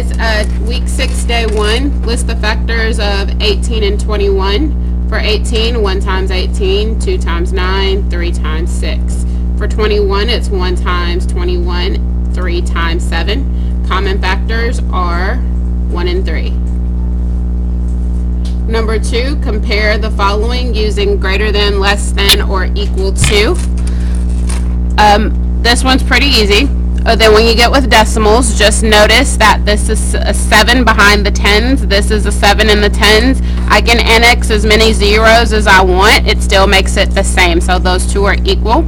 guys, week 6, day 1, list the factors of 18 and 21. For 18, 1 times 18, 2 times 9, 3 times 6. For 21, it's 1 times 21, 3 times 7. Common factors are 1 and 3. Number 2, compare the following using greater than, less than, or equal to. This one's pretty easy. Then when you get with decimals, just notice that this is a 7 behind the tens. This is a 7 in the tens. I can annex as many zeros as I want. It still makes it the same. So those two are equal.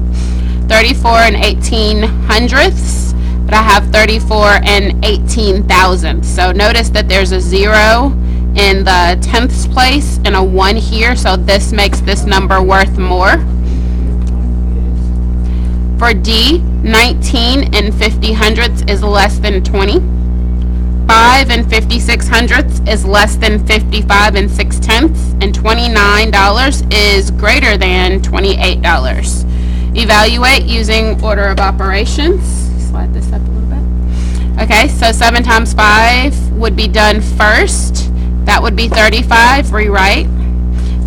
34 and 18 hundredths. But I have 34 and 18 thousandths. So notice that there's a 0 in the tenths place and a 1 here. So this makes this number worth more. For D, 19 and 50 hundredths is less than 20. 5 and 56 hundredths is less than 55 and 6 tenths. And $29 is greater than $28. Evaluate using order of operations. Slide this up a little bit. Okay, so 7 times 5 would be done first. That would be 35. Rewrite.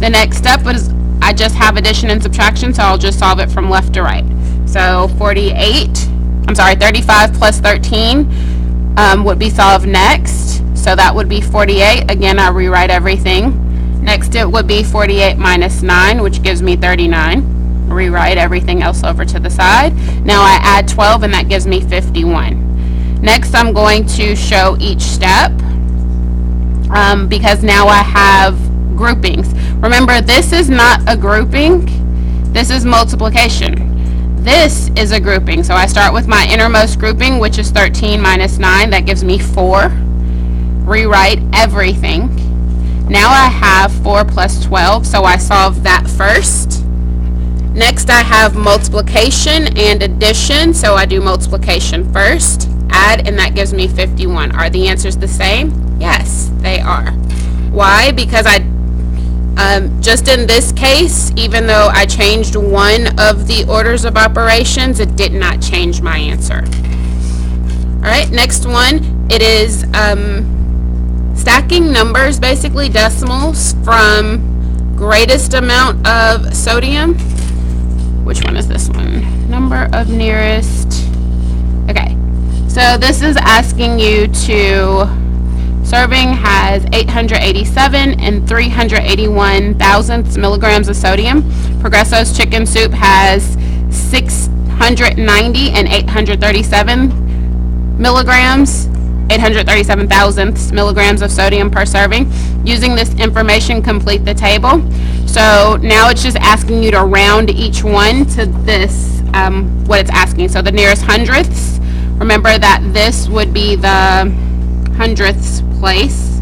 The next step is I just have addition and subtraction, so I'll just solve it from left to right. So 35 plus 13 would be solved next. So that would be 48. Again, I rewrite everything. Next it would be 48 minus 9, which gives me 39. Rewrite everything else over to the side. Now I add 12 and that gives me 51. Next I'm going to show each step because now I have groupings. Remember, this is not a grouping. This is multiplication. This is a grouping. So I start with my innermost grouping, which is 13 minus 9. That gives me 4. Rewrite everything. Now I have 4 plus 12, so I solve that first. Next I have multiplication and addition, so I do multiplication first. Add, and that gives me 51. Are the answers the same? Yes, they are. Why? Because just in this case, even though I changed one of the orders of operations, it did not change my answer. Alright, next one, it is stacking numbers, basically decimals, from greatest amount of sodium. Which one is this one? Number of nearest. Okay, so this is asking you to... Serving has 887 and 381 thousandths milligrams of sodium. Progresso's chicken soup has 690 and 837 milligrams, 837 thousandths milligrams of sodium per serving. Using this information, complete the table. So now it's just asking you to round each one to this, what it's asking. So the nearest hundredths, remember that this would be the hundredths place,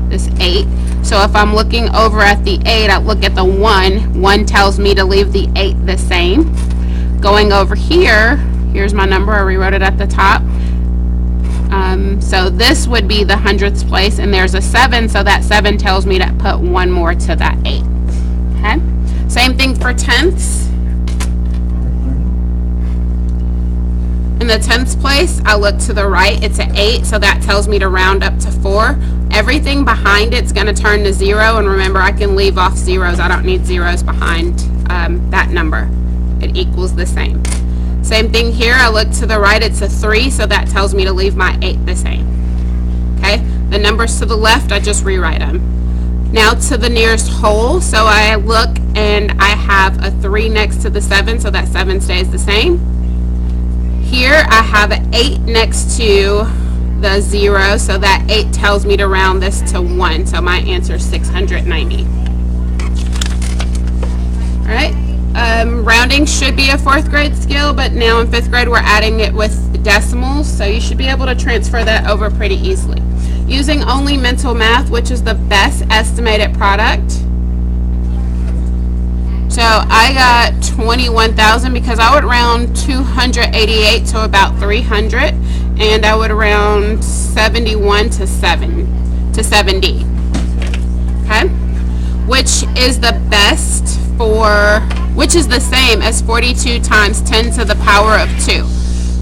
this 8. So if I'm looking over at the 8, I look at the 1. 1 tells me to leave the 8 the same. Going over here, here's my number. I rewrote it at the top. So this would be the hundredths place, and there's a 7, so that 7 tells me to put 1 more to that 8. Okay. Same thing for tenths. In the tenths place, I look to the right. It's an 8, so that tells me to round up to 4. Everything behind it's going to turn to 0, and remember, I can leave off zeros. I don't need zeros behind that number. It equals the same. Same thing here. I look to the right. It's a 3, so that tells me to leave my 8 the same. Okay? The numbers to the left, I just rewrite them. Now to the nearest whole, so I look and I have a 3 next to the 7, so that 7 stays the same. Here I have an 8 next to the 0, so that 8 tells me to round this to 1, so my answer is 690. Alright, rounding should be a 4th grade skill, but now in 5th grade we're adding it with decimals, so you should be able to transfer that over pretty easily. Using only mental math, which is the best estimated product. So I got 21,000 because I would round 288 to about 300, and I would round 71 to 70. Okay, which is the best for, which is the same as 42 times 10 to the power of 2.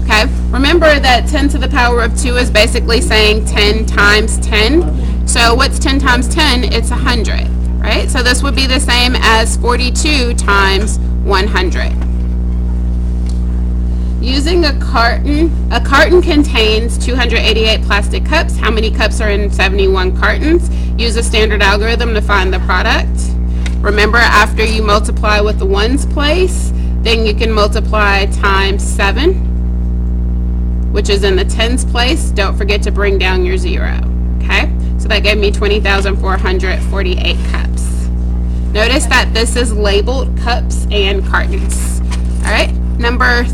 Okay, Remember that 10 to the power of 2 is basically saying 10 times 10. So what's 10 times 10? It's 100, right? So this would be the same as 42 times 100. Using a carton contains 288 plastic cups. How many cups are in 71 cartons? Use a standard algorithm to find the product. Remember, after you multiply with the ones place, then you can multiply times 7, which is in the tens place. Don't forget to bring down your 0. Okay? So that gave me 20,448 cups. Notice that this is labeled cups and cartons. All right? Number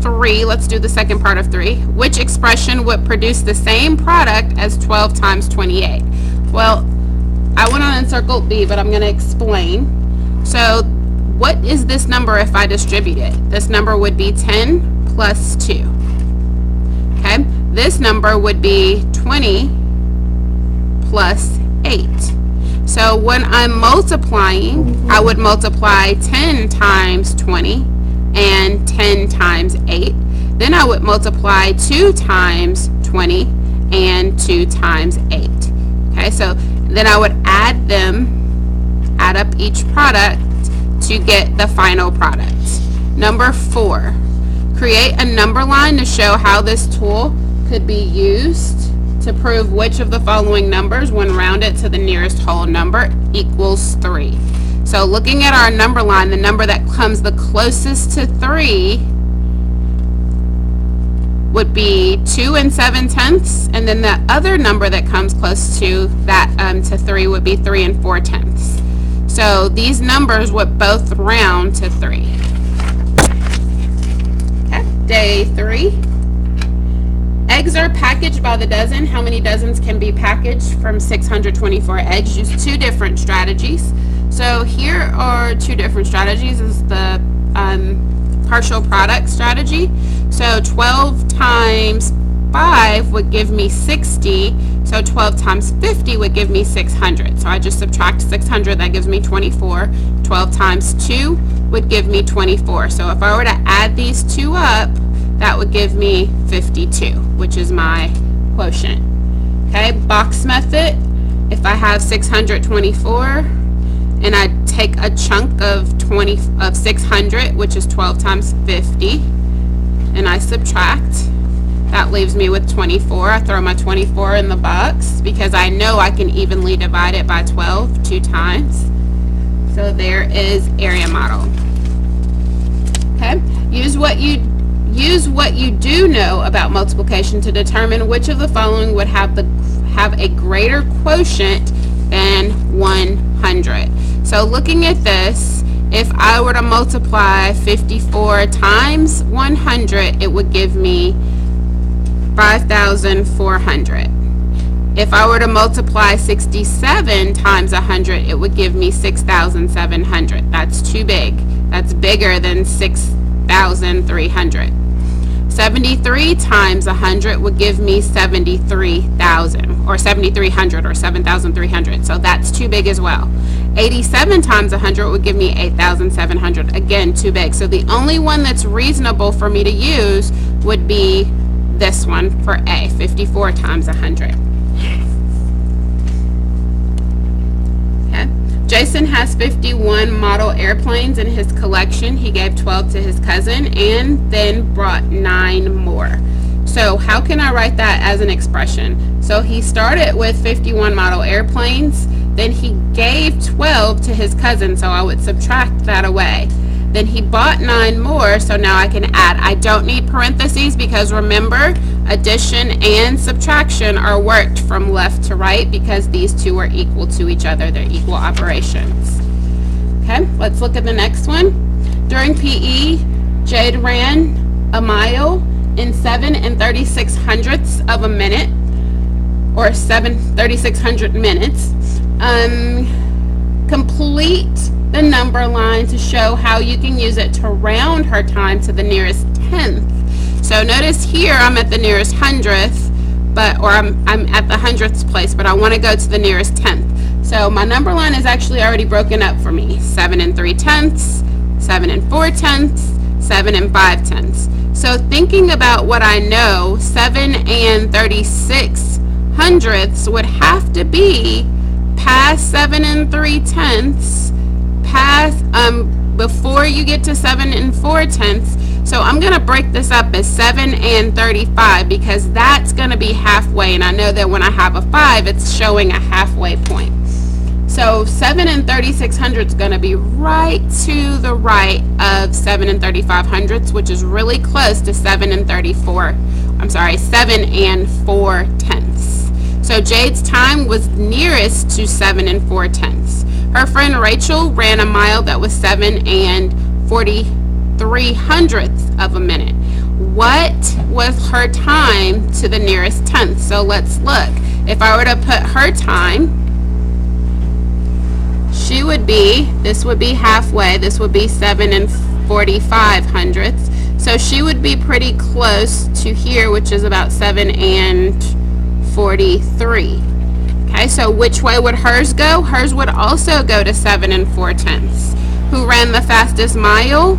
3, let's do the second part of 3. Which expression would produce the same product as 12 times 28? Well, I went on and circled B, but I'm going to explain. So what is this number if I distribute it? This number would be 10 plus 2. Okay? This number would be 20 plus 8. So when I'm multiplying, I would multiply 10 times 20 and 10 times 8. Then I would multiply 2 times 20 and 2 times 8. Okay, so then I would add up each product to get the final product. Number 4, create a number line to show how this tool could be used to prove which of the following numbers, when rounded to the nearest whole number, equals 3. So looking at our number line, the number that comes the closest to 3 would be 2 7/10, and then the other number that comes close to that to 3 would be 3 4/10. So these numbers would both round to 3. Okay, day 3. Eggs are packaged by the dozen. How many dozens can be packaged from 624 eggs? Use 2 different strategies. So here are 2 different strategies. This is the partial product strategy. So 12 times 5 would give me 60. So 12 times 50 would give me 600. So I just subtract 600, that gives me 24. 12 times 2 would give me 24. So if I were to add these 2 up, that would give me 52, which is my quotient. Okay, box method. If I have 624 and I take a chunk of 600, which is 12 times 50, and I subtract, that leaves me with 24. I throw my 24 in the box because I know I can evenly divide it by 12 2 times. So there is area model. Okay, use what you do know about multiplication to determine which of the following would have a greater quotient than 100. So looking at this, if I were to multiply 54 times 100, it would give me 5,400. If I were to multiply 67 times 100, it would give me 6,700. That's too big. That's bigger than 6,300. 73 times 100 would give me 73,000, or 7,300, or 7,300. So that's too big as well. 87 times 100 would give me 8,700. Again, too big. So the only one that's reasonable for me to use would be this one for A, 54 times 100. Okay. Jason has 51 model airplanes in his collection. He gave 12 to his cousin and then brought 9 more. So how can I write that as an expression? So he started with 51 model airplanes, then he gave 12 to his cousin, so I would subtract that away. Then he bought 9 more, so now I can add. I don't need parentheses because remember, addition and subtraction are worked from left to right because these two are equal to each other. They're equal operations. Okay, let's look at the next one. During PE, Jade ran a mile in 7 36/100ths of a minute, or 3600 minutes. Complete the number line to show how you can use it to round her time to the nearest 10th. So notice here I'm at the nearest 100th, or I'm at the 100th place, but I want to go to the nearest 10th. So my number line is actually already broken up for me. 7 3/10, 7 4/10, 7 5/10. So thinking about what I know, 7 3/36 would have to be past 7 3/10, past before you get to 7 4/10. So I'm going to break this up as 7 35 because that's going to be halfway, and I know that when I have a 5 it's showing a halfway point. So 7 3/36 is going to be right to the right of 7 3/5, which is really close to 7 4/10. So Jade's time was nearest to 7 4/10. Her friend Rachel ran a mile that was 7 43/100 of a minute. What was her time to the nearest tenth? So let's look. If I were to put her time, she would be, this would be halfway, this would be 7 45/100. So she would be pretty close to here, which is about 7 43. Okay, so which way would hers go? Hers would also go to 7 4/10. Who ran the fastest mile?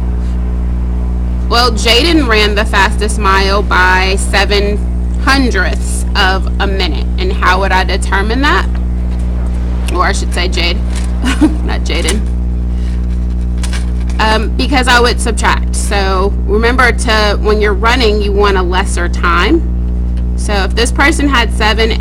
Well, Jaden ran the fastest mile by 7/100 of a minute. And how would I determine that? Or I should say Jade, not Jaden. Because I would subtract. So remember, when you're running, you want a lesser time. So if this person had 7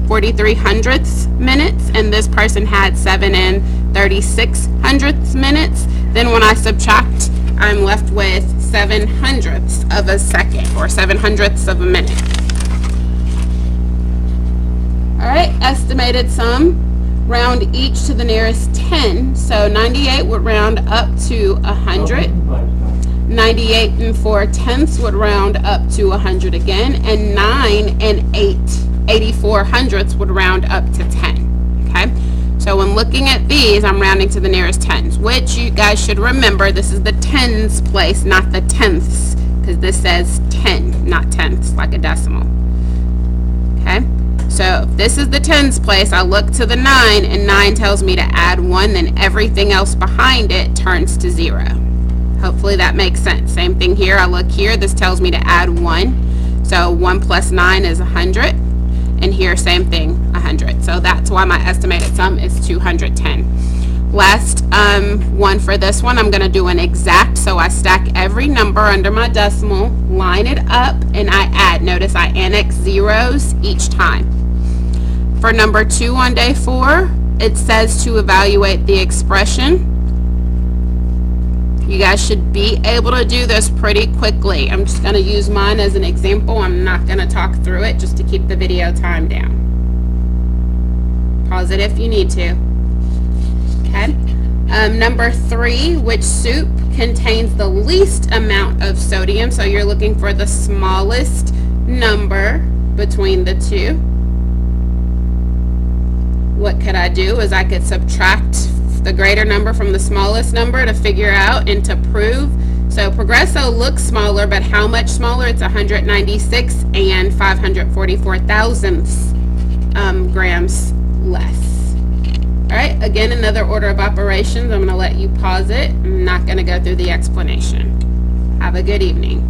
43/100 minutes and this person had 7 36/100 minutes, then when I subtract, I'm left with 7/100 of a second, or 7/100 of a minute. Alright, estimated sum. Round each to the nearest 10. So 98 would round up to 100. 98 4/10 would round up to 100 again. And 9 84/100 would round up to 10. Okay? So when looking at these, I'm rounding to the nearest tens, which you guys should remember, this is the tens place, not the tenths, because this says 10, not tenths, like a decimal. Okay? So if this is the tens place, I look to the 9, and 9 tells me to add 1, then everything else behind it turns to 0. Hopefully that makes sense. Same thing here. I look here. This tells me to add 1. So 1 plus 9 is 100. And here, same thing, 100. So that's why my estimated sum is 210. Last one for this one, I'm going to do an exact. So I stack every number under my decimal, line it up, and I add. Notice I annex zeros each time. For number 2 on day 4, it says to evaluate the expression. You guys should be able to do this pretty quickly. I'm just going to use mine as an example. I'm not going to talk through it just to keep the video time down. Pause it if you need to. Okay. Number 3, which soup contains the least amount of sodium? So you're looking for the smallest number between the two. What could I do is I could subtract the greater number from the smallest number to figure out and to prove. So Progresso looks smaller, but how much smaller? It's 196 and 544 thousandths grams less. All right, again, another order of operations. I'm going to let you pause it. I'm not going to go through the explanation. Have a good evening.